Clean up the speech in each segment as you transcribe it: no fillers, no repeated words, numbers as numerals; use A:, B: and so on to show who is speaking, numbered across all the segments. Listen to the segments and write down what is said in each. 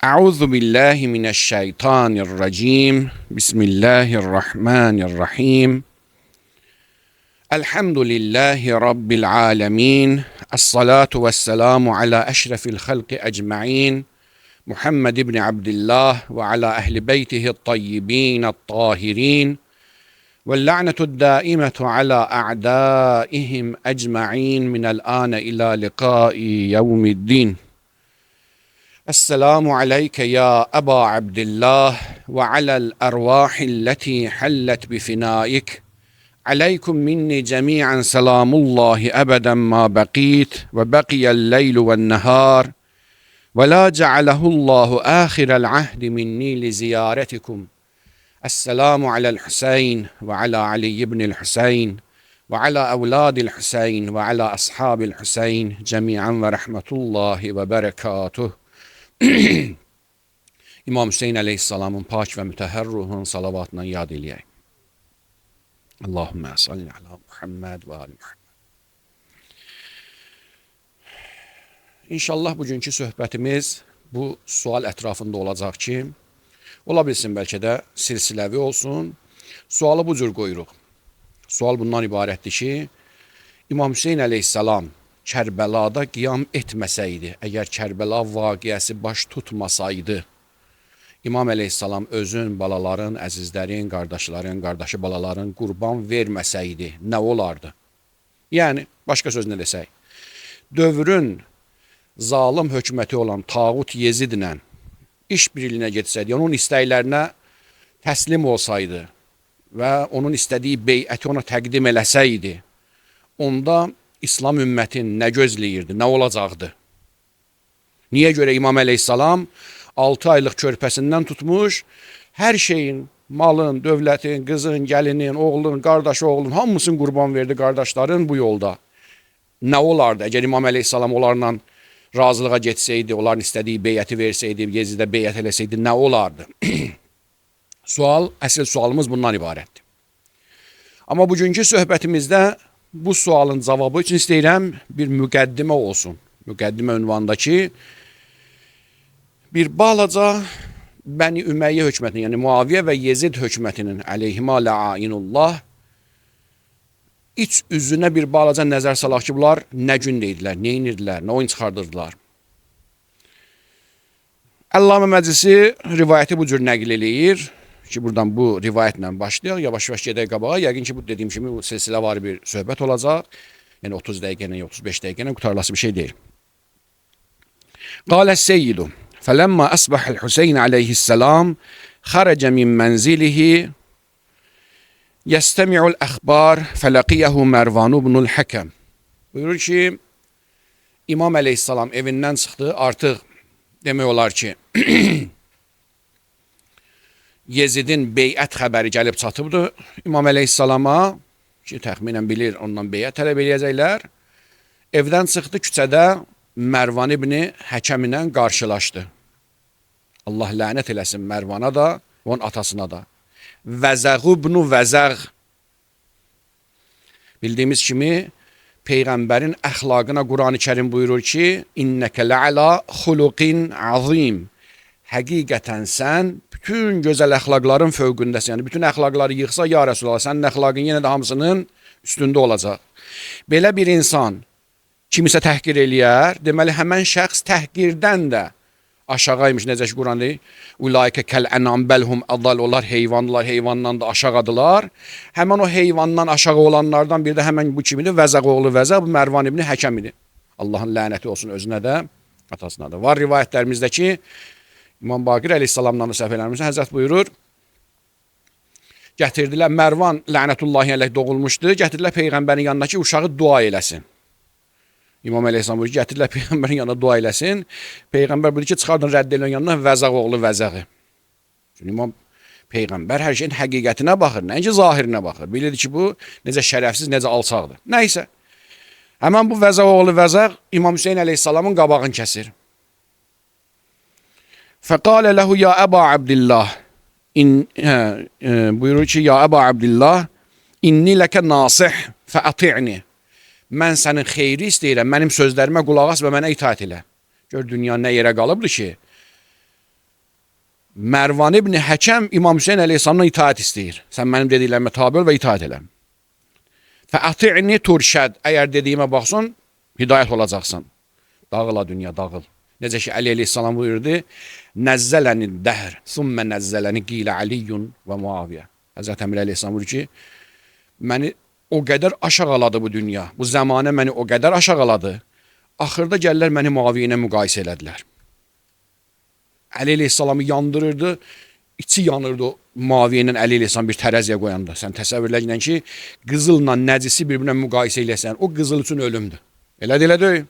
A: Euzu billahi mineşşeytanirracim. Bismillahirrahmanirrahim. Elhamdülillahi rabbil alamin. Essalatu vesselamu ala eşrefil halqi ecmaîn. Muhammed ibn Abdullah ve ala ehli beytihi't tayyibin't tahirin. Vel la'netud daimetu ala a'daihim ecmaîn minel âne ila liqâi yevmiddin. Esselamu aleyke ya Eba Abdillah ve alel ervahilleti hallet bifinaik. Aleykum minni cemi'an selamullahi ebeden ma bakit ve bakiyel leylu ven nehar ve la cealehullahu ahirel ahdi minni li ziyaretikum. Esselamu alel Hüseyin ve ala Ali ibnil Hüseyin ve ala evladil Hüseyin ve ala ashabil Hüseyin cemi'an ve rahmetullahi ve berekatuh. İmam Hüseyin aleyhisselamın pak ve mütehhər ruhunun salavatından yad eləyək. Allahümme salli ala Muhammed ve ali Muhammed. İnşallah bugünkü söhbətimiz bu sual ətrafında olacaq ki, ola bilsin bəlkə də silsiləvi olsun. Sualı bu cür qoyuruq. Sual bundan ibarətdir ki, İmam Hüseyin aleyhisselam Kərbəlada qiyam etməsəydi, əgər Kərbəla vaqiəsi baş tutmasaydı, İmam əleyhissalam özün, balaların, əzizlərin, qardaşların, qardaşı balaların qurban verməsəydi, nə olardı? Yəni, başqa sözlə desək, dövrün zalim hökuməti olan Tağut Yezidlə iş birliyinə getsəydi, onun istəklərinə təslim olsaydı və onun istədiyi beyəti ona təqdim eləsəydi, onda İslam ümmətin nə gözləyirdi, nə olacaqdı? Niyə görə İmam əleyhissalam 6 aylıq körpəsindən tutmuş, hər şeyin, malın, dövlətin, qızın, gəlinin, oğlun, qardaşı oğlun, hamısını qurban verdi qardaşların bu yolda. Nə olardı? Əgər İmam əleyhissalam onlarla razılığa getsəydi, onların istədiyi beyəti versəydi, Yezidə beyət eləsəydi, nə olardı? Əsl sualımız bundan ibarətdir. Amma bugünkü söhbətimizdə bu sualın cavabı üçün istəyirəm bir müqəddimə olsun. Müqəddimə ünvanındakı bir balaca Bəni Ümeyyə hökumətinin, yəni Muaviyyə və Yezid hökumətinin əleyhimə lə'inullah iç üzünə bir balaca nəzər salaq ki, bunlar nə gün deyildilər, nə inirdilər, nə oyun çıxardırdılar. Əllamə Məclisi rivayəti bu cür nəql eləyir ki, buradan bu rivayətlə başlayaq, yavaş-yavaş gedək qabağa. Yəqin ki, bu dediyim kimi bu silsilə var bir söhbət olacaq. Yəni 30 dəqiqə, 35 dəqiqə qutarılası bir şey deyil. Qaləs seyyidu fələmmə əsbəhəl Hüseyin aleyhisselam xərəcə min mənzilihi yəstəmi'ul əxbar fələqiyyəhu Mərvanu ibnul Həkəm. Buyurur ki, İmam aleyhisselam evindən çıxdı, artıq demək olar ki, Yezidin beyət xəbəri gəlib çatıbdır İmam əleyhissalama ki, təxminən bilir ondan beyət tələb eləyəcəklər. Evdən çıxdı, küçədə Mərvan ibni Həkəm ilə qarşılaşdı. Allah lənət eləsin Mərvana da, onun atasına da. Vəzəğu ibnu Vəzəğ. Bildiyimiz kimi, Peyğəmbərin əxlaqına Qur'an-ı Kərim buyurur ki, İnnəkə lə'lə xuluqin azim. Həqiqətən sən bütün gözəl əxlaqların fövqündəsən. Yəni, bütün əxlaqları yıxsa, ya Rəsulallah, sənin əxlaqın yenə də hamısının üstündə olacaq. Belə bir insan kimisə təhqir eləyər, deməli, həmən şəxs təhqirdən də aşağıymış, necə ki, Quran deyir, Ulaikə kəl-ənam bəlhum əddal, onlar heyvanlar, heyvandan da aşağıdılar. Həmən o heyvandan aşağı olanlardan bir də həmən bu kimidir, Vəzəq oğlu Vəzəq, bu Mərvan ibn Həkəm idi. Allahın lənəti olsun özünə də, atasına da. Var rivayətlərimizdə ki, İmam Baqir əleyhissalamdan da səhv eləmirsə, Həzrət buyurur, gətirdilər, Mərvan lənətullahi əleyh doğulmuşdu, gətirdilər Peyğəmbərin yanına ki, uşağı dua eləsin. İmam əleyhissalam buyurur ki, gətirdilər Peyğəmbərin yanına dua eləsin. Peyğəmbər buyurur ki, çıxardın rədd eləyən yanına Vəzəq oğlu Vəzəqi. Çünki İmam Peyğəmbər hər şeyin həqiqətinə baxır, nəinki zahirinə baxır. Bilirdi ki, bu necə şərəfsiz, necə alçaqdır. Nəysə, həmən bu Vəzəq oğlu Vəzəq İmam Hüseyin əleyhissalamın qabağını kəsir. Fəqalə ləhu ya Əba Abdillah, buyurur ki, ya Əba Abdillah, inni ləkə nasih fəati'ni. Mən sənin xeyri istəyirəm, mənim sözlərimə qulaq as və mənə itaət elə. Gör, dünya nə yerə qalıbdır ki, Mərvan ibn Həkəm İmam Hüseyn əleyhissalamdan itaət istəyir. Sən mənim dediklərimə tabe ol və itaət elə. Fəati'ni turşəd. Əgər dediyimə baxsan, hidayət olacaqsan. Dağıla dünya, dağıl. Necə ki, Əli əleyhissalam buyurdu, Nəzzələni dəhr, sümmə nəzzələni qilə Aliyyun və Muaviyyə. Həzrət Əmir əleyhissalam buyurdu ki, məni o qədər aşağıladı bu dünya, bu zamanə məni o qədər aşağıladı, axırda gəllər məni Muaviyyə ilə müqayisə elədilər. Əli əleyhissalamı yandırırdı, içi yanırdı Muaviyyə ilə Əli əleyhissalam bir tərəziyə qoyanda. Sən təsəvvürlə ki, qızılla nəcisi bir-birinə müqayisə eləsən, o qızıl üçün ölümdür. Elədir, elədir.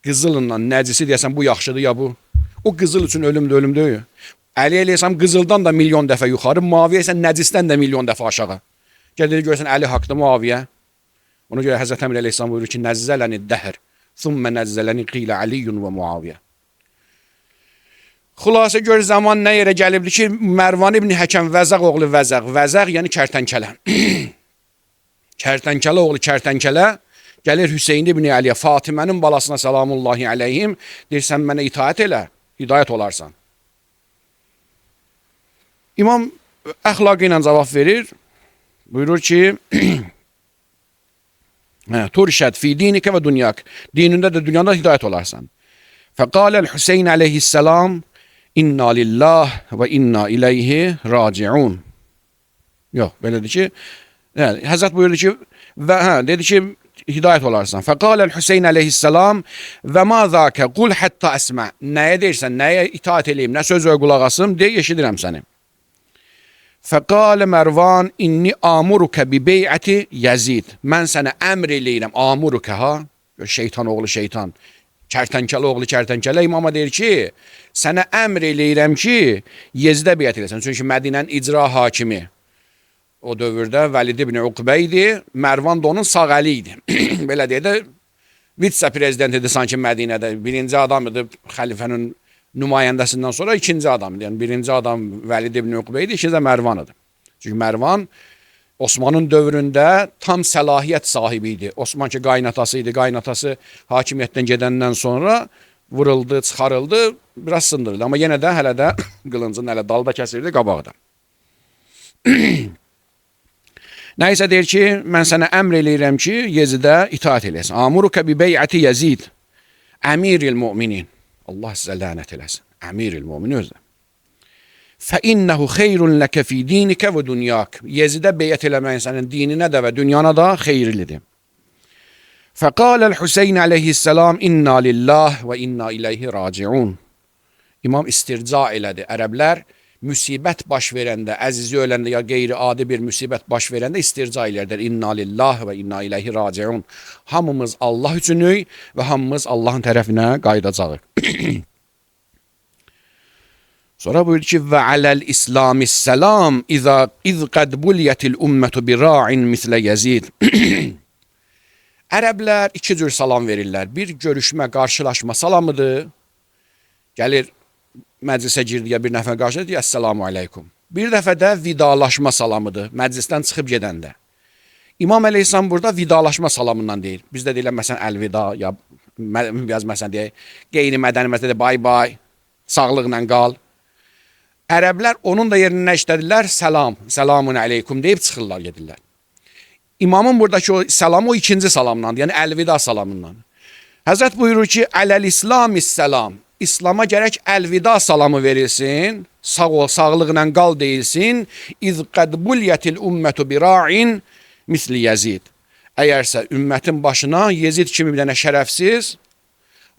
A: Qızılla nəcisi deyəsən bu yaxşıdır ya bu. O qızıl üçün ölümdür, ölümdür. Əli əleyhissalam qızıldan da milyon dəfə yuxarı, Muaviyyə isə nəcisdən də milyon dəfə aşağı. Gəlir görsən Əli haqlı, Muaviyyə. Ona görə Həzrət Əmir əleyhissalam buyurur ki, Nəzzələni dəhr, sümmə nəzzələni qilə Aliyyun və Muaviyyə. Xülasə gör zaman nə yerə gəlibdir ki, Mərvan ibn Həkəm Vəzəq oğlu Vəzəq, Vəzəq yəni kərtənkələ. Kərtənkələ oğlu kərtənkələ gəlir Hüseyin ibn Əliyə, Fatimənin balasına salamullahi aleyhim, deyir, sən mənə itaət elə, hidayət olarsan. İmam əxlaqı ilə cavab verir, buyurur ki, turşəd fi dinikə və dünyak, dinində də dünyada hidayət olarsan. Fəqaləl Hüseyin aleyhisselam, inna lillah və inna ileyhi raciun. Yox, belədir ki, Həzrət buyurdu ki, dedi ki, hidayət olarsan. Fəqaləl Hüseyin əleyhissalam və ma zəkə qul hətta əsmə. Nəyə deyirsən, nəyə itaat eləyim, nə söz və qulaq asım, deyə eşidirəm səni. Fəqalə Mərvan inni amurukə bi beyəti Yəzid. Mən sənə əmr eləyirəm, amurukə ha, şeytan oğlu şeytan, kərtənkələ oğlu kərtənkələ imama deyir ki, sənə əmr eləyirəm ki, Yezidə beyət eləsən. Çünki Mədinənin icra hakimi o dövrdə Vəlid ibn Uqbə idi, Mərvan da onun sağ əli idi. Belə deyə də vitse-prezident idi sanki Mədinədə. Birinci adam idi xəlifənin nümayəndəsindən sonra ikinci adam idi. Yəni birinci adam Vəlid ibn Uqbə idi, ikinci də Mərvan idi. Çünki Mərvan Osmanın dövründə tam səlahiyyət sahibi idi. Osman ki qaynatası idi, qaynatası hakimiyyətdən gedəndən sonra vuruldu, çıxarıldı, biraz sındırıldı. Amma yenə də hələ də qılıncın hələ dalda kəsirdi, qabaqda. Nəysə deyir ki, mən sənə əmr eləyirəm ki, Yezidə itaat eləsin. Amurukə bi beyəti Yezid, əmiril müminin. Allah sizə lənət eləsin. Əmiril müminin özlə. Fəinnəhu xeyrun ləkə fi dinikə və dünyak. Yezidə beyət eləməyin sənin dininə də və dünyana da xeyirlidir. Fəqaləl Hüseyin əleyhissalam inna lillah və inna ileyhi raciun. İmam istirca elədi. Ərəblər müsibət baş verəndə, əzizi öləndə ya qeyri-adi bir müsibət baş verəndə istirca eləyərlər. İnna lillah və inna ileyhi raciun. Hamımız Allah üçünük və hamımız Allahın tərəfinə qayıdacağıq. Sonra buyurdu ki, və aləl İslamissalam iz qəd buliyyətil ümmətu bi ra'in mislə Yezid. Ərəblər iki cür salam verirlər. Bir görüşmə, qarşılaşma salamıdır. Gəlir məclisə girdiyə bir nəfər qarşılaşır, deyir, əssəlamu aleykum. Bir dəfə də vidalaşma salamıdır, məclisdən çıxıb gedəndə. İmam əleyhissalam burada vidalaşma salamından deyir. Bizdə deyirlər, məsələn, əlvida, ya biraz məsələn deyək, qeyri-mədəni məsələn, bay-bay, sağlıqla qal. Ərəblər onun da yerinə işlədirlər, səlam, səlamun aleykum deyib çıxırlar, gedirlər. İmamın buradakı o salam o ikinci salamlandır, yəni əlvida salamından. Həzrət buyurur ki, ələl-İslamissalam. İslam'a gərək əlvida salamı verilsin, sağ ol, sağlıqla qal deyilsin. İz qəd buliyyətil ümmətu bi ra'in misli Yezid. Əgərsə ümmətin başına Yezid kimi bir dənə şərəfsiz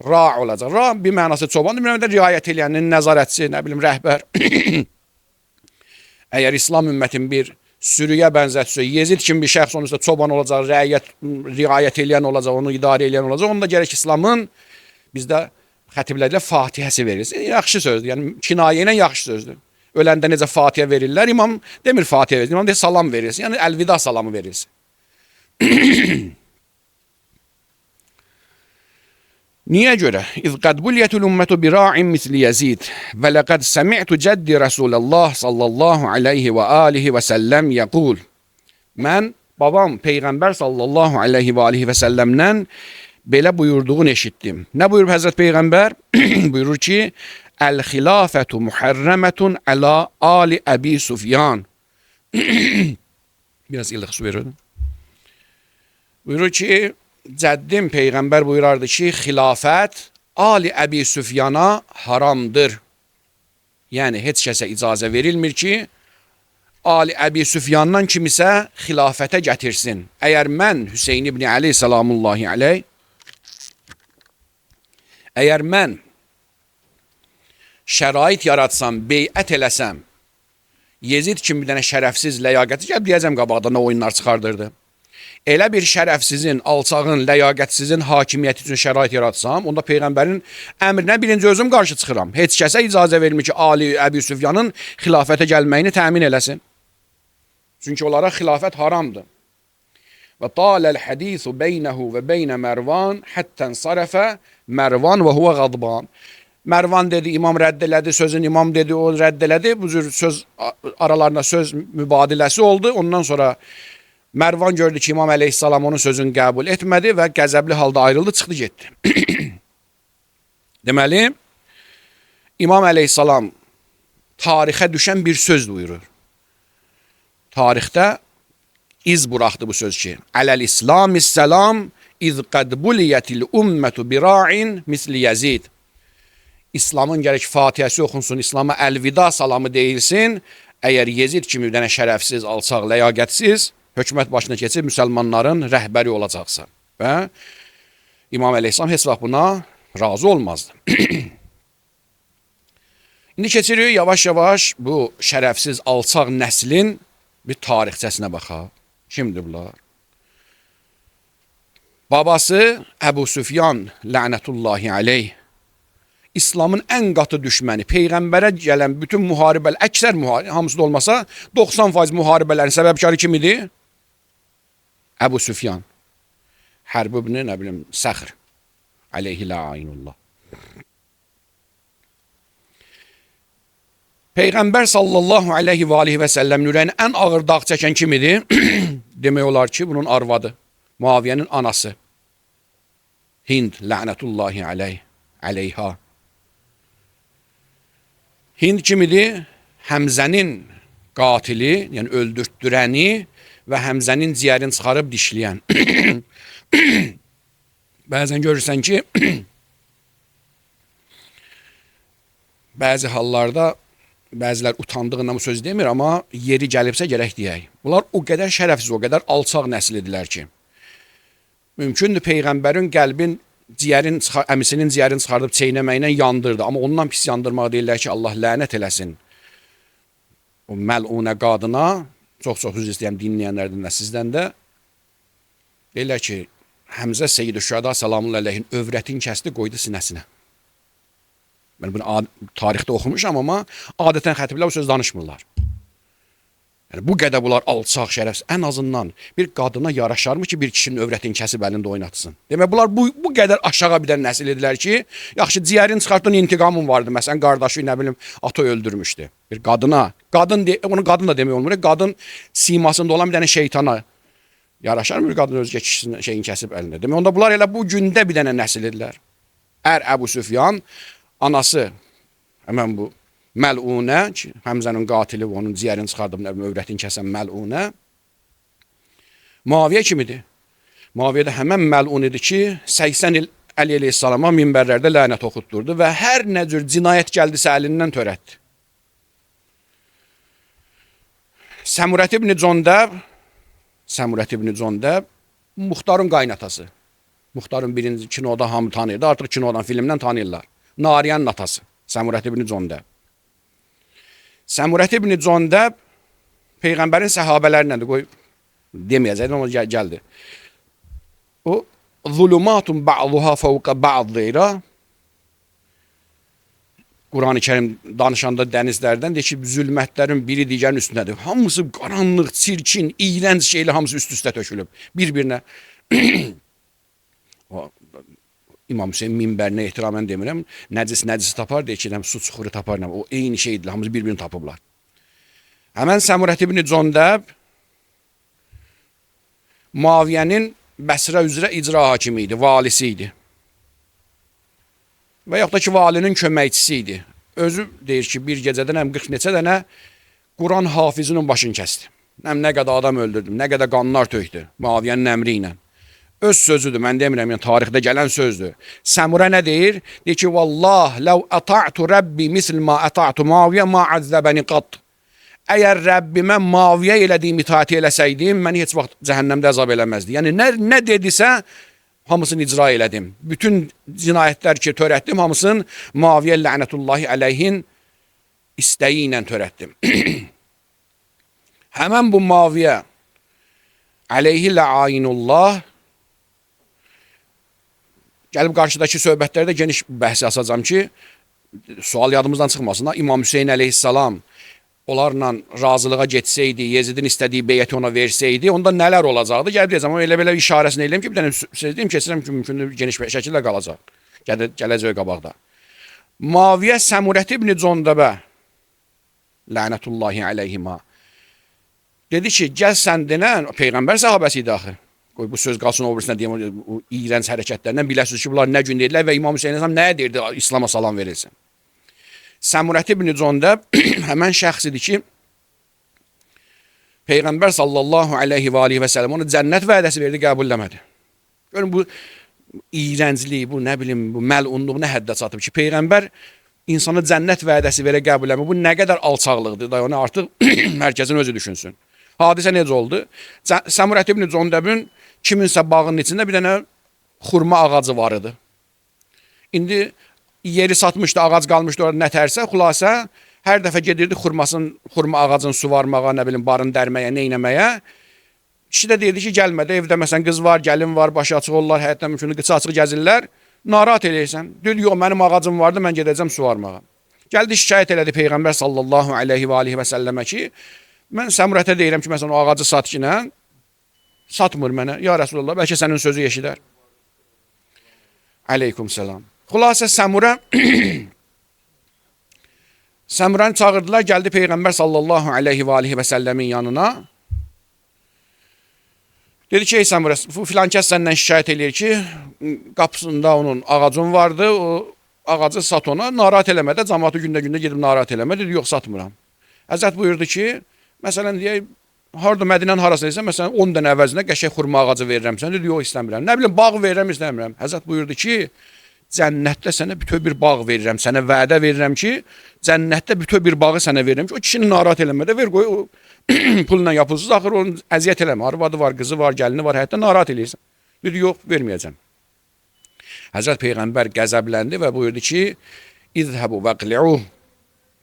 A: ra olacaq. Ra bir mənası çobandır, bir mənada riayət eləyənin nəzarətçi, nə bilim, rəhbər. Əgər İslam ümmətin bir sürüyə bənzətsə, Yezid kimi bir şəxs onun üstə çoban olacaq, riayət eləyən olacaq, onu idarə eləyən olacaq, onda gərək İslamın bizdə xətiblərlə Fatihəsi verilsin. Yaxşı sözdür, yəni kinayə ilə yaxşı sözdür. Öləndə necə Fatihə verirlər, imam demir Fatihə verilsin, imam deyir salam verilsin, yəni əlvida salamı verilsin. Niyə görə? İz qəd buliyyətul ümmətu bi ra'in misli Yezid və ləqəd səmi'tu cəddi Rəsulullah sallallahu aleyhi və alihi və səlləm yəqul. Mən, babam, Peyğəmbər sallallahu aleyhi və alihi və səlləmdən belə buyurduğunu eşitdim. Nə buyurub Həzrət Peyğəmbər? Buyurur ki, El-xilafetu muharremetun ala ali Əbi Sufyan. Biraz ilıq su verirdim. Buyurur ki, cəddim Peyğəmbər buyurardı ki, xilafət Ali Əbi Süfyana haramdır. Yəni, heç kəsə icazə verilmir ki, Ali Əbi Süfyandan kimisə xilafətə gətirsin. Əgər mən Hüseyin ibn Ali salamullahi aleyh, əgər mən şərait yaratsam, beyət eləsəm, Yezid kimi bir dənə şərəfsiz ləyaqəti gəlib deyəcəm qabaqda nə oyunlar çıxardırdı. Elə bir şərəfsizin, alçağın, ləyaqətsizin hakimiyyəti üçün şərait yaratsam, onda Peyğəmbərin əmrinə birinci özüm qarşı çıxıram. Heç kəsə icazə vermir ki, Ali Əbi Süfyanın xilafətə gəlməyini təmin eləsin. Çünki onlara xilafət haramdır. Və taləl hədisu beynəhu və beynə Mərvan həttən sarəfə Mərvan və huvə qadban. Mərvan dedi, imam rədd elədi, sözün imam dedi, o rədd elədi. Bu cür söz aralarında söz mübadiləsi oldu. Ondan sonra Mərvan gördü ki, İmam əleyhissalam onun sözünü qəbul etmədi və qəzəbli halda ayrıldı, çıxdı, getdi. Deməli, İmam əleyhissalam tarixə düşən bir söz buyurur. Tarixdə iz buraxdı bu söz ki, Ələl-İslamissalam iz qəd buliyyətil ümmətu bira'in misli Yezid. İslamın gərək Fatihəsi oxunsun, İslama əlvida salamı deyilsin. Əgər Yezid kimi bir dənə şərəfsiz, alçaq, ləyaqətsiz hökumət başına keçib müsəlmanların rəhbəri olacaqsa. Və İmam əleyhissalam heç vaxt buna razı olmazdı. İndi keçirik yavaş-yavaş bu şərəfsiz, alçaq nəslin bir tarixçəsinə baxaq. Kimdir bunlar? Babası Əbu Süfyan lənətullahi aleyh. İslamın ən qatı düşməni, Peyğəmbərə gələn bütün müharibələr, əksər müharibə, hamısı da olmasa 90% müharibələrin səbəbkarı kim idi? Əbu Süfyan. Hərb ibn, nə bilim, Səxr. Aleyhi la'inullah. Peyğəmbər sallallahu aleyhi və aleyhi və səlləm ürəyini ən ağır dağ çəkən kim idi? Demək olar ki, bunun arvadı, Muaviyyənin anası. Hind la'nətullahi aleyha. Hind kim idi? Həmzənin qatili, yəni öldürtdürəni və Həmzənin ciyərini çıxarıb dişləyən. Bəzən görürsən ki, bəzi hallarda bəzilər utandığından bu söz demir, amma yeri gəlibsə gərək deyək. Bunlar o qədər şərəfsiz, o qədər alçaq nəsil idilər ki, mümkündür Peyğəmbərin qəlbin əmisinin ciyərini çıxardıb çeynəməklə yandırdı. Amma ondan pis yandırmaq deyirlər ki, Allah lənət eləsin. O məlunə qadına, çox-çox üzr istəyəm dinləyənlərdən də sizdən də, deyirlər ki, Həmzə Seyyid-i Şühəda salamullah əleyhin övrətin kəsdi, qoydu sinəsinə. Mən bunu tarixdə oxumuşam, amma adətən xətiblər bu söz danışmırlar. Yəni, bu qədər bunlar alçaq, şərəfsiz, ən azından bir qadına yaraşarmı ki, bir kişinin övrətini kəsib əlində oynatsın? Demək, bunlar bu qədər aşağı bir dənə nəsil edilər ki, yaxşı, ciyərini çıxartdığın intiqamın vardı. Məsələn, qardaşı, nə bilim, ata öldürmüşdü. Bir qadına, onu qadın da demək olmur, qadın simasında olan bir dənə şeytana yaraşarmı bir qadın özgə kişinin şeyini kəsib əlində? Demək, onda bunlar elə bu gündə bir dənə nəsil edilər. Əbu Süfyan, anası, həmən bu məlunə, Həmzənin qatili və onun ciyərini çıxardıb, övrətini kəsən məlunə. Muaviyyə kimidir? Muaviyyə də həmən məlun idi ki, 80 il Əli əleyhissalama minbərlərdə lənət oxutdurdu və hər nə cür cinayət gəldisə əlindən törətdi. Səmurət ibn Condəb, Muxtarın qaynatası. Muxtarın birinci kinoda hamı tanıyırdı, artıq kinodan, filmdən tanıyırlar. Nariyanın atası, Səmurət ibn Condəb. Səmurət ibn Condəb Peyğəmbərin səhabələrindəndir, qoy deməyəcəkdim, amma gəldi. O, zulumatun ba'duha fawqa ba'd deyirə. Qur'an-ı Kərim danışanda dənizlərdən deyir ki, zülmətlərin biri digərinin üstündədir. Hamısı qaranlıq, çirkin, iyrənc şeylə hamısı üst-üstə tökülüb. Bir-birinə İmam Hüseyin minbərinə ehtiramən demirəm, nəcis tapar, deyir ki, su çuxuru tapar, o eyni şeydir, hamısı bir-birini tapıblar. Həmən Səmurət ibn Condəb Muaviyyənin Bəsrə üzrə icra hakimi idi, valisi idi. Və yaxud da ki, valinin köməkçisi idi. özü deyir ki, bir gecədən həm 40 neçə dənə Quran hafizinin başını kəsdi. Həm nə qədər adam öldürdüm, nə qədər qanlar tökdü Muaviyyənin əmri ilə. Öz sözüdür, mən demirəm, yəni tarixdə gələn sözdür. Səmurə nə deyir? Deyir ki, vallah, ləv əta'tu Rabbi misl ma əta'tu Muaviyyə ma əzzəbəni qat. Əgər Rəbbimə Muaviyyə elədiyim itaati eləsəydim, məni heç vaxt cəhənnəmdə əzab eləməzdi. Yəni nə dedisə, hamısını icra elədim. Bütün cinayətlər ki, törətdim, hamısını Muaviyyə lənətullahi əleyhin istəyi ilə törətdim. Həmən bu Muaviyyə əleyhi lə'ayinullah gəlib qarşıdakı söhbətlərdə geniş bəhsi asacam ki, sual yadımızdan çıxmasın. İmam Hüseyin əleyhissalam onlarla razılığa getsəydi, Yezidin istədiyi beyyəti ona versəydi, onda nələr olacaqdı? Gəlib deyəcəm, elə belə işarəsini eləyəm ki, bir dənə söz deyim, keçirəm ki, mümkündür geniş bir şəkildə qalacaq. Gələcək qabaqda. Muaviyyə Səmurət ibn Condəbə lənətullahi əleyhimə dedi ki, gəl sən denən, Peyğəmbər sahabəsi idi axı. Qoy bu söz qalsın o birisine deyəm, o iğrənc hərəkətlərindən biləsiniz ki, bunlar nə gün deyirlər və İmam Hüseyin nəyə deyirdi İslam'a salam verilsin. Səmurət ibn Condəb həmən şəxsidir ki, Peyğəmbər sallallahu aleyhi və aleyhi və səlləm ona cənnət vədəsi verdi, qəbulləmədi. Görün bu iğrənclik, bu nə bilim, bu məlunluq nə həddə çatıb ki, Peyğəmbər insana cənnət vədəsi verə qəbulləmə. Bu nə qədər alçaqlıqdır da, onu artıq mərkəzin özü düşünsün. Hadisə necə oldu? Səmurət ibn Condəbin kiminsə bağının içində bir dənə xurma ağacı var idi. İndi yeri satmışdı, ağac qalmışdı orada nətərsə, xülasə hər dəfə gedirdi xurma ağacını suvarmağa, nə bilim, barın dərməyə, neynəməyə. Kişi də deyirdi ki, gəlmədi, evdə məsələn qız var, gəlin var, başı açıq olurlar, həyətdən mümkündür, qıça açıq gəzirlər. Narahat eləyirsən. Deyir, yox, mənim ağacım vardı, mən gedəcəm suvarmağa. Gəldi, şikayət elədi Peyğəmbər sallallahu aleyhi və aleyhi və səlləmə ki, mən Səmurətə deyirəm ki, məsələn, o ağacı sat ki, nə? Satmır mənə. Ya Rəsulullah, bəlkə sənin sözü eşidər. Aleyküm selam. Xülasə Səmurəni çağırdılar, gəldi Peyğəmbər sallallahu aleyhi və aleyhi və səlləmin yanına. Dedi ki, ey Səmurə, filan kəs səndən şikayət eləyir ki, qapısında onun ağacın vardı, o ağacı sat ona, narahat eləmədə, cəmaatı gündə-gündə gedib narahat eləmə, dedi, yox, satmıram. Həzrət buyurdu ki, məsələn, deyək, harada Mədinənin harasına deyirsən, məsələn, 10 dənə əvəzinə qəşəng xurma ağacı verirəm sən, dedi, yox, istəmirəm. Nə bilim, bağ verirəm, istəmirəm. Həzrət buyurdu ki, cənnətdə sənə bütöv bir bağ verirəm, sənə vədə verirəm ki, cənnətdə bütöv bir bağı sənə verirəm ki, o kişini narahat eləmədə ver, qoy, o pulla yapılsız, axır onun əziyyət eləmə, arvadı var, qızı var, gəlini var, həyətdə narahat eləyirsən. Dedi, yox, verməyəcəm. Həzrət Peyğəmbər qəzəbləndi və buyurdu ki, İzhəbu vəqli'uh,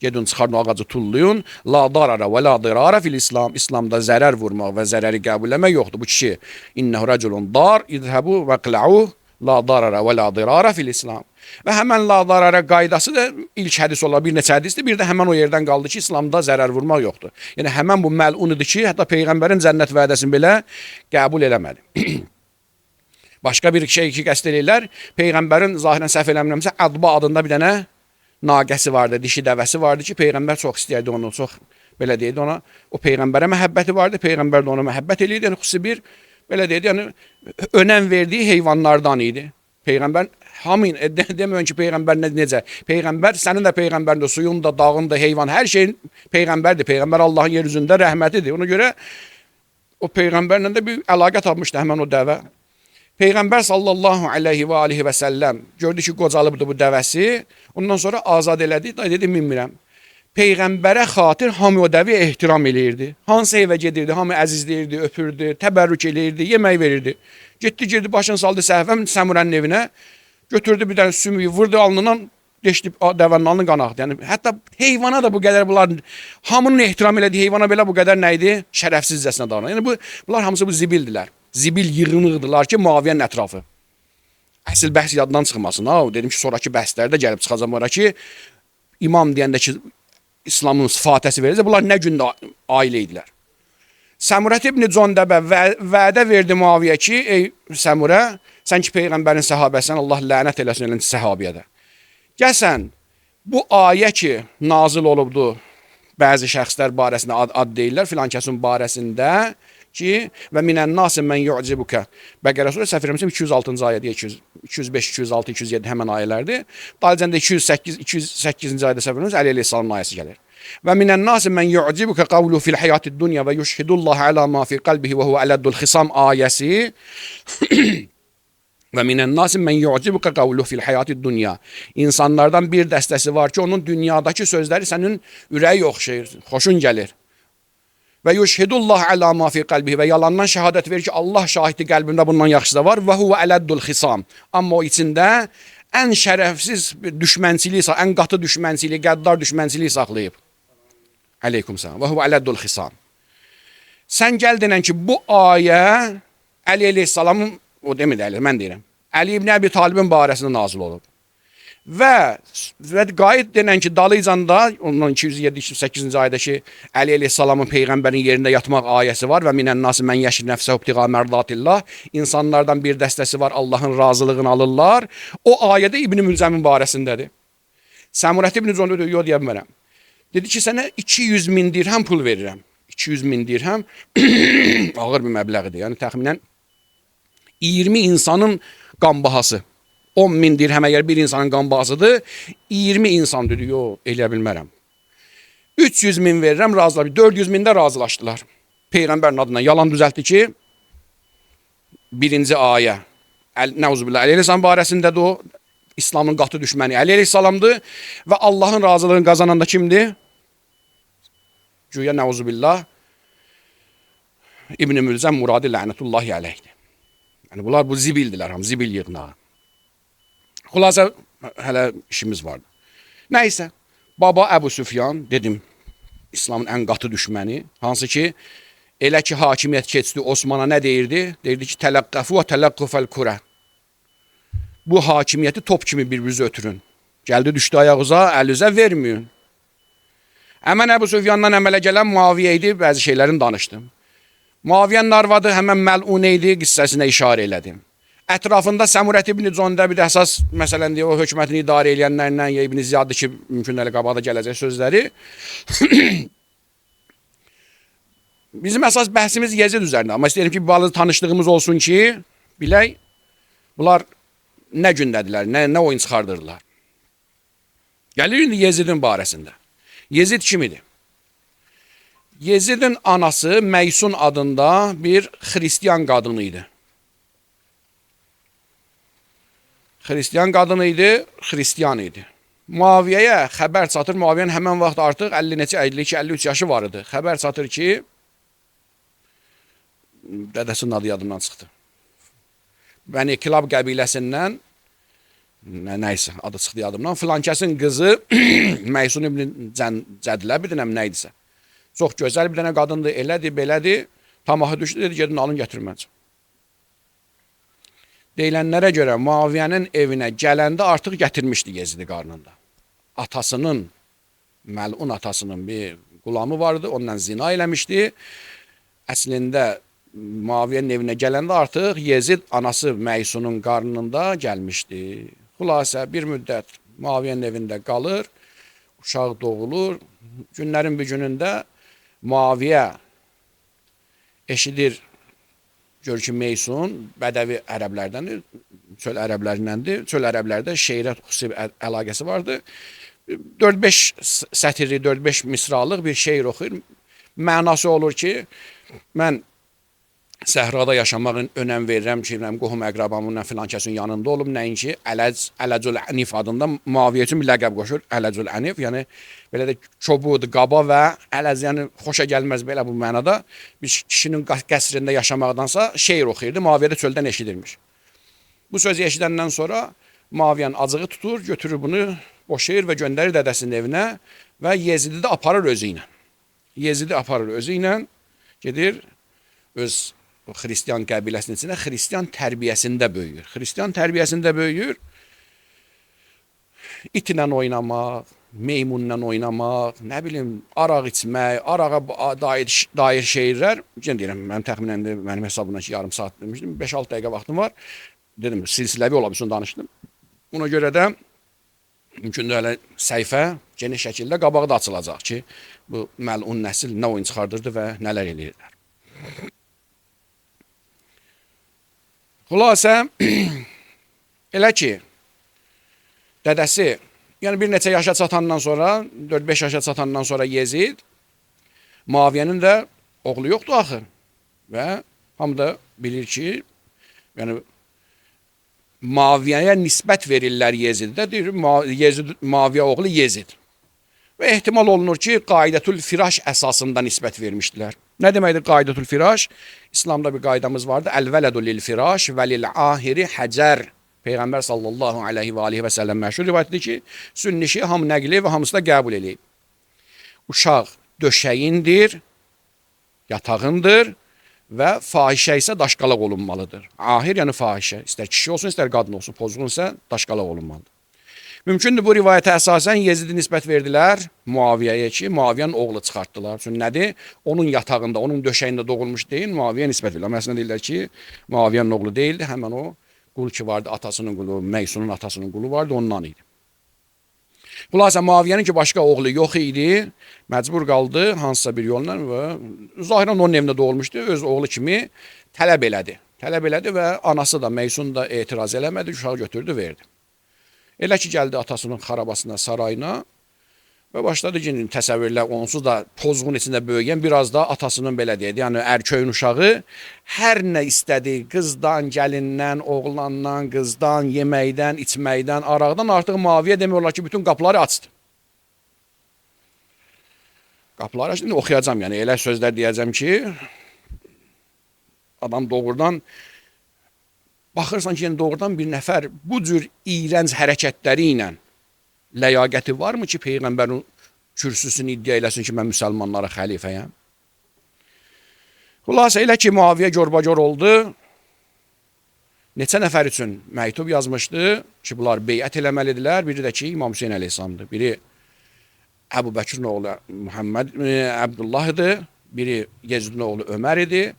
A: gedin çıxarın o ağacı tullayın, la darara və la dirara fil İslam, İslamda zərər vurmaq və zərəri qəbulləmək yoxdur. Bu kişi, innəhu rəculun dar, İzhəbu vəqli'uh, la darara və la dirara fil İslam. Və həmən la darara qaydası da ilk hədis olar, bir neçə hədisdir, bir də həmən o yerdən qaldı ki, İslamda zərər vurmaq yoxdur. Yəni həmən bu məlun idi ki, hətta Peyğəmbərin cənnət vədəsini belə qəbul eləmədi. Başqa bir şey ki, qəsd eləyirlər, Peyğəmbərin zahirən səhv eləmirəmsə, Ədba adında bir dənə naqəsi vardı, dişi dəvəsi vardı ki, Peyğəmbər çox istəyirdi onu, çox belə deyirdi ona. O Peyğəmbərə məhəbbəti vardı, Peyğəmbər də ona məhəbbət eləyirdi, yəni xüsusi bir, belə deyirdi, yəni önəm verdiyi heyvanlardan idi. Peyğəmbər, hamın, deməyən ki, Peyğəmbər necə? Peyğəmbər, sənin də Peyğəmbərin də, suyun da, dağın da, heyvan, hər şeyin Peyğəmbərdir. Peyğəmbər Allahın yer üzündə rəhmətidir. Ona görə o Peyğəmbərlə də bir əlaqə tapmışdı həmən o dəvə. Peyğəmbər sallallahu aleyhi və aleyhi və səlləm gördü ki, qocalıbdır bu dəvəsi. Ondan sonra azad elədi, dedi, minmirəm. Peyğəmbərə xatir hamı o dəvəyə ehtiram eləyirdi. Hansı evə gedirdi, hamı əzizləyirdi, öpürdü, təbərrük eləyirdi, yemək verirdi. Getdi, girdi, başını saldı səhvəm Səmurənin evinə. Götürdü bir dənə sümüyü, vurdu alnından, geçdi dəvənin alnını qan axdı. Yəni, hətta heyvana da bu qədər bunlar, hamının ehtiram elədiyi heyvana belə bu qədər nə idi? Şərəfsizcəsinə davranır. Yəni, bunlar hamısı bu zibildilər. Zibil yığınıqdılar ki, Muaviyyənin ətrafı. Əsl bəhs yaddan çıxmasın. Dedim ki, sonraki bəhslərdə gəlib çıxacam ora ki, imam deyəndə ki, İslamın sifatəsi verirsə, bunlar nə gündə ailə idilər. Səmurət ibn Condəbə vədə verdi Muaviyyə ki, ey Səmurə, sən ki, Peyğəmbərin səhabəsən, Allah lənət eləsin elin səhabiyyədə. Gəlsən, bu ayə ki, nazil olubdur, bəzi şəxslər barəsində ad deyirlər, filan kəsin barəsində, ki və minən nasi mən yu'cibuka. Bəqərə surəsi səhv eləmirəmsə 206-cı ayə deyə 205, 206, 207 həmin ayələrdir. Dalıcanda 208, 208-ci ayədə səhv eləmirəmsə Əli əleyhissalamın ayəsi gəlir. Və minən nasi mən yu'cibuka qavlu fil həyatid dunya və yushhidullah ala ma fi qalbihi və huve ələddul xisam ayəsi. Və minən nasi mən yu'cibuka qavlu fil həyatid dunya. İnsanlardan bir dəstəsi var ki, onun dünyadakı sözləri sənin ürəyi oxşayır, xoşun gəlir. Və yushhidullah ala ma fi qalbihi və yalandan şəhadət verir ki, Allah şahiddir, qəlbimdə bundan yaxşısı da var. Və huve ələddul xisam. Amma o içində ən şərəfsiz düşmənçiliyi, ən qatı düşmənçiliyi, qəddar düşmənçiliyi saxlayıb. Əleykumselam. Və huve ələddul xisam. Sən gəl denən ki, bu ayə Əli əleyhissalamın, o demir, mən deyirəm, Əli ibn Əbi Talibin barəsində nazil olub. Və qayıt denən ki, dalıcanda, ondan 207-208-ci ayədəki Əli əleyhissalamın Peyğəmbərin yerində yatmaq ayəsi var və minən nasi mən yəşir nəfsə ibtiğa mərdatillah. İnsanlardan bir dəstəsi var, Allahın razılığını alırlar. O ayədə İbn Mülcəmin barəsindədir. Səmurət ibn Cündəb yox deyə bilmərəm. Dedi ki, sənə 200 min dirhəm pul verirəm. 200 min dirhəm ağır bir məbləğdir. Yəni təxminən 20 insanın qan bahası. 10 min dirhəm əgər bir insanın qan bahasıdır, 20 insan dedi, yox, eləyə bilmərəm. 300 min verirəm, razılar. 400 mində razılaşdılar. Peyğəmbərin adına yalan düzəltdi ki, birinci ayə, Nəuzubillah, Əli əleyhissalam barəsindədir o, İslamın qatı düşməni Əli əleyhissalamdır və Allahın razılığını qazananda kimdir? Güya Nəuzubillah, İbn-i Mülcəm Muradi lənətullahi əleyhdir. Yəni, bunlar bu zibildilər, zibil yığınağı. Xülasə, hələ işimiz vardı. Nəysə, baba Əbu Süfyan, dedim, İslamın ən qatı düşməni, hansı ki, elə ki, hakimiyyət keçdi, Osmana nə deyirdi? Deyirdi ki, tələqqəfu və tələqqüfəl kurə. Bu hakimiyyəti top kimi bir-birinizə ötürün. Gəldi, düşdü ayağıza, əlinizə verməyin. Həmən Əbu Süfyandan əmələ gələn Muaviyə idi, bəzi şeylərini danışdım. Muaviyyənin arvadı həmən Məlun idi, qissəsinə işarə elədim. Ətrafında Səmurət ibn Cündəb bir əsas məsələn deyə o hökumətini idarə edənlərlə ya İbn Ziyaddır ki, mümkün elə qabaqda gələcək sözləri. Bizim əsas bəhsimiz Yezid üzərində. Amma istəyirəm ki, bir tanışlığımız olsun ki, bilək, bunlar nə gündədirlər, nə oyun çıxardırlar. Gəlir indi Yezidin barəsində. Yezid kim idi? Yezidin anası Meysun adında bir Xristiyan qadını idi. Xristiyan qadını idi, Xristiyan idi. Muaviyyəyə xəbər çatır, Muaviyyənin həmən vaxt artıq 52-53 yaşı var idi. Xəbər çatır ki, dədəsinin adı yadımdan çıxdı. Bəni Kilab qəbiləsindən, nəysə, adı çıxdı yadımdan, filankəsin qızı Meysun ibn Cədlə bir dənəm nəydisə. Çox gözəl bir dənə qadındır, elədir, belədir, tamahı düşdü, dedi, gedin alın gətirməcəm. Deyilənlərə görə Muaviyyənin evinə gələndə artıq gətirmişdi Yezidi qarnında. Atasının, məlun atasının bir qulamı vardı, ondan zina eləmişdi. Əslində Muaviyyənin evinə gələndə artıq Yezid anası Meysunun qarnında gəlmişdi. Xülasə bir müddət Muaviyyənin evində qalır, uşaq doğulur. Günlərin bir günündə Muaviyyə eşidir, gör ki, Meysun bədəvi ərəblərdəndir, çöl ərəblərindəndir. Çöl ərəblərdə şeirə xüsusi əlaqəsi vardı. 4-5 sətirli, 4-5 misralıq bir şeir oxuyur. Mənası olur ki, mən səhrada yaşamağın önəm verirəm ki, qohum əqrabamın filan kəsin yanında olub, nəinki Ələcül Ənif adında Muaviyyə üçün bir ləqəb qoşur. Ələcül Ənif, yəni belə də çobuğudur, qaba və ələz, yəni xoşa gəlməz belə bu mənada. Bir kişinin qəsrində yaşamaqdansa şeir oxuyurdu, Muaviyyə də çöldən eşidirmiş. Bu sözü eşidəndən sonra Muaviyyənin acığı tutur, götürür bunu, boşayır və göndərir dədəsinin evinə və Yezidi də aparır özü ilə. Yezidi aparır özü ilə, gedir öz Xristiyan qəbiləsinin içində Xristiyan tərbiyəsində böyüyür. Xristiyan tərbiyəsində böyüyür. İtlə oynamaq, meymunla oynamaq, nə bilim, araq içmək, arağa dair şeirlər. Deyirəm, mənim təxminən də mənim hesabımdan ki, yarım saat demişdim, 5-6 dəqiqə vaxtım var. Dedim, silsiləvi ola bilsin danışdım. Ona görə də mümkün də elə səhifə geniş şəkildə qabağı da açılacaq ki, bu məlun nəsil nə oyun çıxardırdı və nələr eləyirlər. Xülasə, elə ki, dədəsi, yəni bir neçə yaşa çatandan sonra, 4-5 yaşa çatandan sonra Yezid, Muaviyyənin də oğlu yoxdur axı. Və hamı da bilir ki, yəni Muaviyyəyə nisbət verirlər Yeziddə, deyir, Muaviyyə oğlu Yezid. Və ehtimal olunur ki, qaidətül firaş əsasında nisbət vermişdilər. Nə deməkdir qaidətül firaş? İslamda bir qaydamız vardı. Əl-vələdu lil-firaş və lil-ahiri həcər. Peyğəmbər sallallahu aleyhi və aleyhi və səlləm məşhur rivayətdir ki, sünnişi hamı nəqli və hamısı da qəbul eləyib. Uşaq döşəyindir, yatağındır və fahişə isə daşqalaq olunmalıdır. Ahir yəni fahişə. İstər kişi olsun, istər qadın olsun, pozğun isə daşqalaq olunmalıdır. Mümkündür bu rivayətə əsasən Yezidi nisbət verdilər Muaviyyəyə ki, Muaviyyənin oğlu çıxartdılar. Çünki nədir? Onun yatağında, onun döşəyində doğulmuş deyil, Muaviyyəyə nisbət verirlər. Məsələn deyirlər ki, Muaviyyənin oğlu deyildi, həmən o qul ki vardı, atasının qulu, Meysunun atasının qulu vardı, ondan idi. Xülasə Muaviyyənin ki başqa oğlu yox idi, məcbur qaldı hansısa bir yolla və zahirən onun evində doğulmuşdu, öz oğlu kimi tələb elədi. Tələb elədi və anası da, Meysun da etiraz eləmədi, uşağı götürdü, verdi. Elə ki gəldi atasının xarabasına, sarayına və başladı ki, təsəvvürlər onsuz da pozğun içində böyüyən, biraz da atasının belə deyək, yəni ərköyün uşağı hər nə istədi, qızdan, gəlindən, oğlandan, qızdan, yeməkdən, içməkdən, araqdan artıq Muaviyyə demək olar ki, bütün qapıları açdı. Qapıları açdı, indi oxuyacam, yəni elə sözlər deyəcəm ki, adam doğrudan baxırsan ki, yəni doğrudan bir nəfər bu cür iyrənc hərəkətləri ilə ləyaqəti varmı ki, Peyğəmbərin kürsüsünü iddia eləsin ki, mən müsəlmanlara xəlifəyəm? Xülasə elə ki, Muaviyyə görbagör oldu, neçə nəfər üçün məktub yazmışdı ki, bunlar beyət eləməlidirlər. Biri də ki, İmam Hüseyin əleyhissalamdır. Biri Əbu Bəkirin oğlu Muhammed Abdullah idi, biri Yezidin oğlu Ömər idi,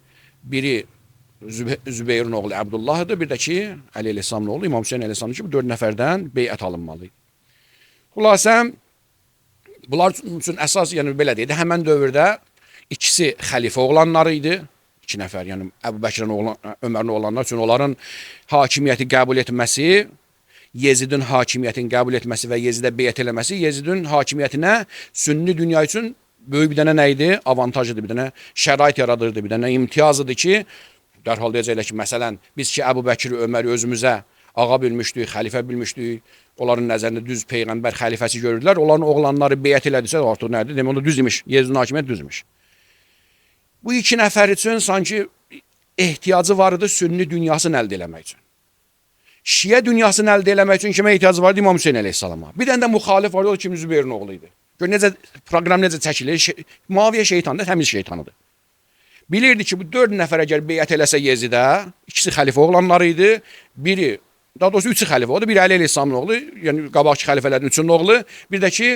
A: biri Zübeyrin oğlu Abdullah idi, bir də ki, Əli əleyhissalamın oğlu İmam Hüseyin əleyhissalam ki, bu 4 nəfərdən beyət alınmalı idi. Xülasə, bunlar üçün əsas, yəni belə deyək, həmən dövrdə ikisi xəlifə oğlanları idi, 2 nəfər, yəni Əbu Bəkirin oğlu, Ömərin oğlanlar üçün onların hakimiyyəti qəbul etməsi, Yezidin hakimiyyətini qəbul etməsi və Yezidə beyət eləməsi Yezidin hakimiyyətinə sünni dünya üçün böyük bir dənə nə idi? Avantajıdır, bir dənə şərait yaradırdı, bir dənə imtiyazıdır ki, dərhal deyəcəklər ki, məsələn, biz ki, Əbu Bəkiri, Öməri özümüzə ağa bilmişdik, xəlifə bilmişdik, onların nəzərində düz Peyğəmbər xəlifəsi görürdülər, onların oğlanları beyət elədirsə, artıq nədir? Demək, onda düz imiş, Yezidin hakimiyyət düz imiş. Bu 2 nəfər üçün sanki ehtiyacı var idi sünni dünyasını əldə eləmək üçün. Şiə dünyasını əldə eləmək üçün kimə ehtiyacı vardı? İmam Hüseyin əleyhissalama. Bir dənə də müxalif vardı, o kim Zübeyrin oğlu idi. Gör, necə, proqram necə çəkilir? Muaviyyə şeytandır, təmiz şeytanıdır. Bilirdi ki, bu 4 nəfər əgər beyət eləsə Yezidə, ikisi xəlifə oğlanları idi, biri, daha doğrusu 3-ü xəlifə oldu, biri Əli əleyhissalamın oğlu, yəni qabaqçı xəlifələrin 3-ünün oğlu, bir də ki,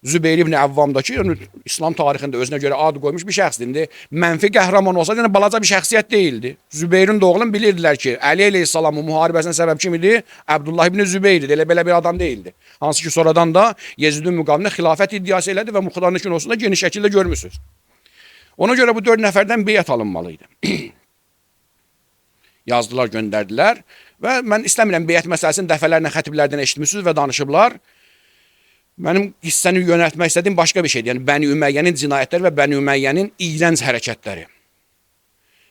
A: Zübeyir ibn Əvvamdakı, yəni İslam tarixində özünə görə ad qoymuş bir şəxsdir. İndi mənfi qəhrəman olsa, yəni balaca bir şəxsiyyət deyildi. Zübeyrin də oğlunu bilirdilər ki, Əli əleyhissalamın müharibəsinin səbəb kim idi? Abdullah ibn Zübeyir idi, elə belə bir adam deyildi. Hansı ki, sonradan da Yezidin müqabilində xilafət iddiası elədi və Muxtarın kinosunda geniş şəkildə görmüsünüz. Ona görə bu 4 nəfərdən beyət alınmalıydı. Yazdılar, göndərdilər və mən istəmirəm beyət məsələsini dəfələrlə xətiblərdən eşitmişsiniz və danışıblar. Mənim hissəni yönəltmək istədiyim başqa bir şeydir. Yəni, Bəni Üməyyənin cinayətləri və Bəni Üməyyənin iyrənc hərəkətləri.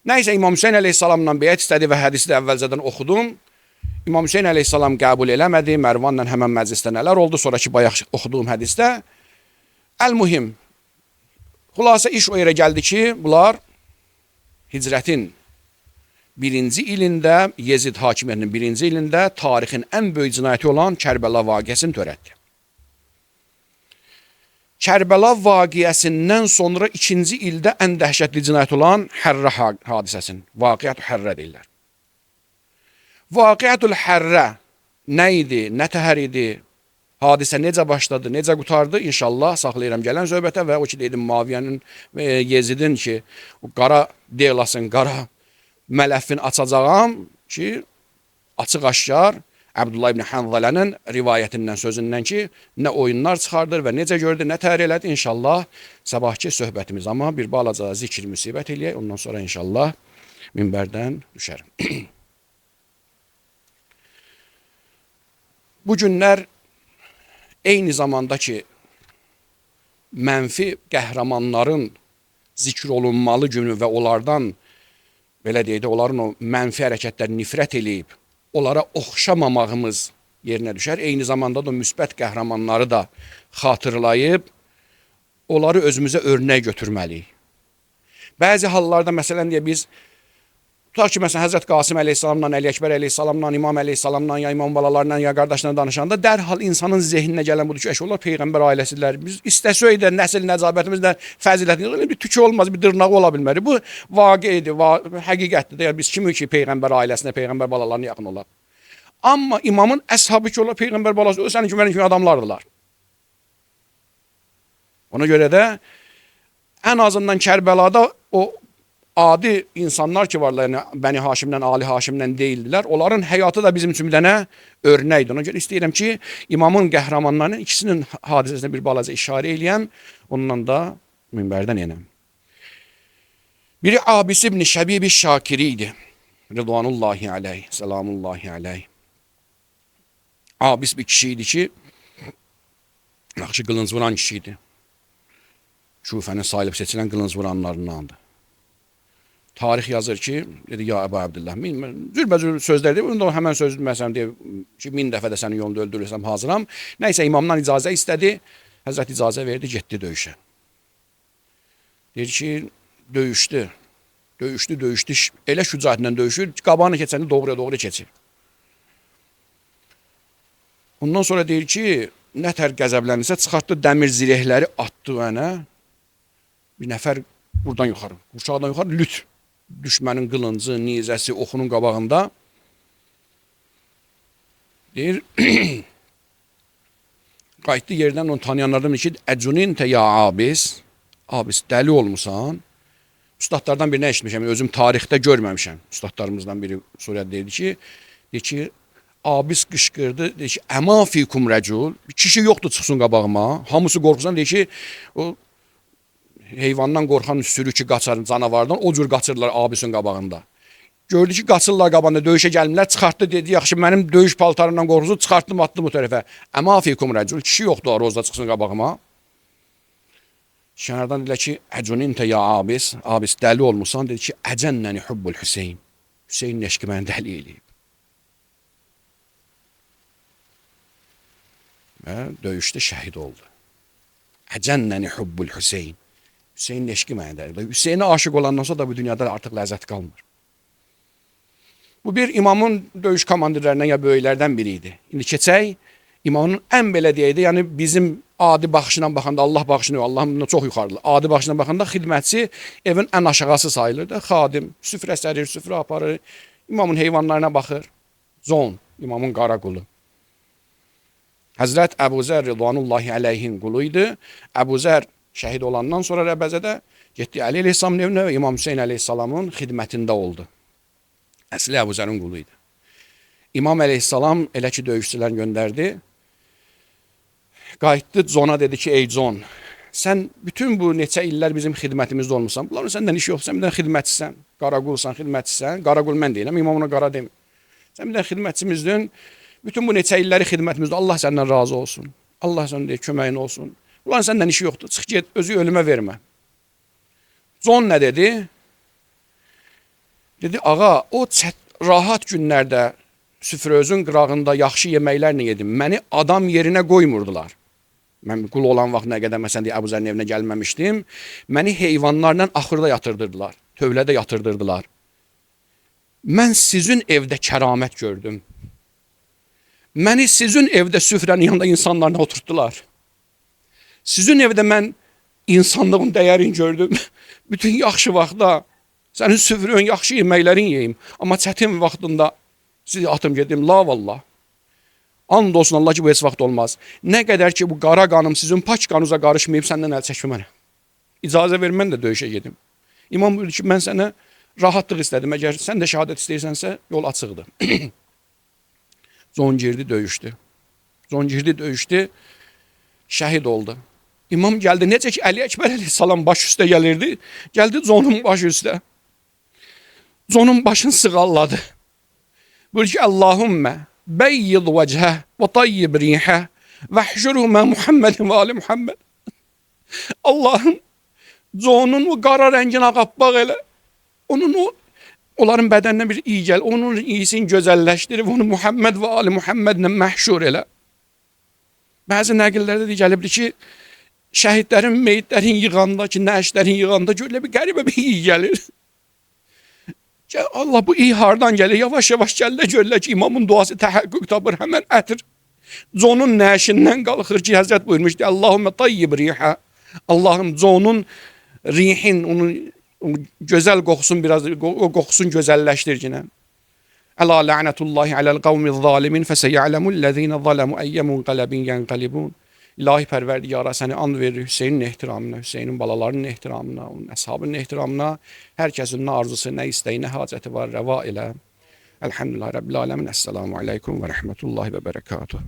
A: Nəysə, İmam Hüseyin əleyhissalamla beyət istədi və hədisi də əvvəlcədən oxudum. İmam Hüseyin əleyhissalam qəbul eləmədi. Mərvanla həmən məclisdə nələr oldu? Sonraki bayaq oxuduğum hədisdə. Əl-mühim. Xülasə iş o yerə gəldi ki, bunlar hicrətin 1-ci ilində, Yezid hakimiyyətinin 1-ci ilində tarixin ən böyük cinayəti olan Kərbəla vaqiəsini törətdi. Kərbəla vaqiəsindən sonra 2-ci ildə ən dəhşətli cinayət olan Hərrə hadisəsini, Vaqiət-ül Hərrə deyirlər. Vaqiət-ül Hərrə nə idi, nə təhər idi, hadisə necə başladı, necə qutardı, inşallah saxlayıram gələn söhbətə və o ki, dedim, Muaviyyənin və Yezidin ki, qara deylasın, qara mələffin açacağam ki, açıq aşkar, Abdullah ibn Hanzalənin rivayətindən, sözündən ki, nə oyunlar çıxardır və necə gördü, nə təhər elədi, inşallah sabahki söhbətimiz. Amma bir balaca zikir müsibət eləyək, ondan sonra inşallah minbərdən düşərim. Bu günlər eyni zamanda ki, mənfi qəhrəmanların zikr olunmalı günü və onlardan, belə deyək də, onların o mənfi hərəkətləri nifrət eləyib, onlara oxşamamağımız yerinə düşər. Eyni zamanda da müsbət qəhrəmanları da xatırlayıb, onları özümüzə örnək götürməliyik. Bəzi hallarda, məsələn, deyə biz, tutaq ki, məsələn, Həzrət Qasım əleyhissalamla, Əli Əkbər əleyhissalamla, İmam əleyhissalamla, ya imam balalarla, ya qardaşlarla danışanda dərhal insanın zehninə gələn budur ki, onlar Peyğəmbər ailəsidirlər. Biz istəsək də nəsil nəcabətimiz də fəzilətimiz, bir tükü olmaz, bir dırnağı ola bilməli. Bu vaqidir, həqiqətdir. Yəni, biz kimi ki, Peyğəmbər ailəsinə, Peyğəmbər balalarına yaxın olar. Amma imamın əshabı ki, onlar Peyğəmbər balası, o sənin kimi, mənim kimi adamlardılar. Ona görə də ən azından Kərbəlada o adi insanlar ki varlar, yəni Bəni Haşimdən, Ali Haşimdən deyildilər. Onların həyatı da bizim üçün bir dənə örnəkdir. Ona görə istəyirəm ki, imamın qəhrəmanlarının ikisinin hadisəsinə bir balaca işarə eləyəm, ondan da minbərdən yenəm. Biri Abis ibn Şəbib Şakiri idi. Rıdvanullahi aleyh, selamullahi aleyh. Abis bir kişi idi ki, yaxşı qılınc vuran kişi idi. Şufənin sayılıb seçilən qılınc vuranlarındandır. Tarix yazır ki, dedi, ya Əbu Abdillah, cürbəcür sözlər deyib, onda həmən söz məsələn deyib ki, 1000 dəfə də sənin yolunda öldürürsəm hazıram. Nəysə, imamdan icazə istədi, Həzrət icazə verdi, getdi döyüşə. Deyir ki, döyüşdü, elə şücaətlə döyüşür, qabağına keçəni doğru keçir. Ondan sonra deyir ki, nətər qəzəblənirsə, çıxartdı dəmir zirehləri, atdı mənə, bir nəfər buradan yuxarı, qurşaqdan yuxarı lüt. Düşmənin qılıncı, nizəsi, oxunun qabağında. Deyir, qayıtdı yerdən onu tanıyanlardan ki, Əcunintə ya Abis, Abis, dəli olmusan. Ustadlardan birinə eşitmişəm, özüm tarixdə görməmişəm. Ustadlarımızdan biri Suriyyədə deyir ki, Abis qışqırdı, deyir ki, əma fikum rəcul, bir kişi yoxdur çıxsın qabağıma. Hamısı qorxusan, deyir ki, o heyvandan qorxan sürü ki, qaçar canavardan, o cür qaçırlar Abisin qabağında. Gördü ki, qaçırlar qabağında, döyüşə gəlmirlər, çıxartdı, dedi, yaxşı, mənim döyüş paltarından qorxusu, çıxartdım, atdım bu tərəfə. Əma fikum rəcul, kişi yoxdur, rozda çıxsın qabağıma. Kənardan dedilər ki, Əcunintə ya Abis, Abis, dəli olmusan, dedi ki, Əcənnəni hubbul Hüseyin. Hüseynin eşqi məni dəli eləyib. Və döyüşdə şəhid oldu. Əcənnəni hubbul Hüseyin. Hüseynin eşqi mənə dəli. Hüseynə aşıq olandan sonra da bu dünyada artıq ləzzət qalmır. Bu bir imamın döyüş komandirlərindən ya böyüklərdən biri idi. İndi keçək, imamın ən belə deyəydi, yəni bizim adi baxışına baxanda, Allah baxışına yox, Allah'ın çox yuxarıdır. Adi baxışına baxanda xidmətçi evin ən aşağısı sayılırdı. Xadim, süfrə sərir, süfrə aparır, imamın heyvanlarına baxır. Zon, imamın qara qulu. Həzrət Əbu Zər Rıdvanullahi aleyhin qulu idi. Əbu Zər şəhid olandan sonra Rəbəzədə getdi Əli əleyhissalamın evinə və İmam Hüseyin əleyhissalamın xidmətində oldu. Əsli Əbu Zərin qulu idi. İmam əleyhissalam elə ki döyüşçülər göndərdi. Qayıtdı Zona, dedi ki, ey Zon, sən bütün bu neçə illər bizim xidmətimizdə olmuşsan. Bunların səndən iş yoxdur, sən bir dənə xidmətçisən, qaraqulsan, xidmətçisən. Qaraqul mən deyiləm, imam ona qara demir. Sən bir dənə xidmətçimizdin, bütün bu neçə illəri xidmətimizdə Allah səndən razı olsun. Allah səndən köməyin olsun. Bunların səndən işi yoxdur, çıx get, özü ölümə vermə. Zon nə dedi? Dedi, ağa, o rahat günlərdə süfrözün qırağında yaxşı yeməklərlə yedim. Məni adam yerinə qoymurdular. Mən qul olan vaxt nə qədər məsələn deyə Əbu Zərin evinə gəlməmişdim. Məni heyvanlarla axırda yatırdırdılar, tövlədə yatırdırdılar. Mən sizin evdə kəramət gördüm. Məni sizin evdə süfrənin yanında insanlarla oturtdular. Sizin evdə mən insanlığın dəyərini gördüm. Bütün yaxşı vaxtda sənin süfrən yaxşı yeməklərin yeyim. Amma çətin vaxtında sizi atım gedim. La vallah. And olsun Allah ki bu heç vaxt olmaz. Nə qədər ki bu qara qanım sizin paç qanınıza qarışmayıb səndən əl çəkmə mənə. İcazə ver, mən də döyüşə gedim. İmam buyurdu ki, mən sənə rahatlıq istədim. Əgər sən də şəhadət istəyirsənsə yol açıqdır. Zon girdi, döyüşdü. Zon girdi, döyüşdü. Şəhid oldu. İmam gəldi. Necə ki Əli Əkbər əleyhissalam baş üstə gəlirdi. Gəldi Zonun başı üstə. Zonun başını sığalladı. Buyurdu ki, Allahümmə beyyid vecheh ve tayyib riheh ve hşurhu ma Muhammedin ve ali Muhammed. Allah'ım Conun o qara rəngini ağappaq elə. Onun onların bədəninə bir iyi gəl. Onun iyisini gözəlləşdirib onu Muhammed və ali Muhammedlə məhşur elə. Bəzi nəqillərdə də gəlibdir ki, şəhidlərin, meyitlərin yığanda ki, nəşlərin yığanda görülə bir qəribə bir iyi gəlir. Allah bu iyi hardan gəlir? Yavaş-yavaş gəllə görülə ki, imamın duası təhəqqüq tapır. Həmən ətir Conun nəşindən qalxır ki, Həzrət buyurmuşdu. Allahümme tayyib rihə. Allah'ım Conun rihin, onun güzel qoxusun biraz, o qoxusun gözəlləşdir yine. Əla la'netullahi aləl qavmiz zalimin feseya'lemullezine zalemu eyyemun qalabin yenqalibun. İlahi Pərverdigara səni and verir Hüseynin ehtiramına, Hüseynin balalarının ehtiramına, onun əshabının ehtiramına. Hər kəsin nə arzusu, nə istəyi, nə hacəti var, rəva elə. Elhamdülillahi Rabbil alemin. Esselamu aleykum ve rahmetullahi ve berekatuhu.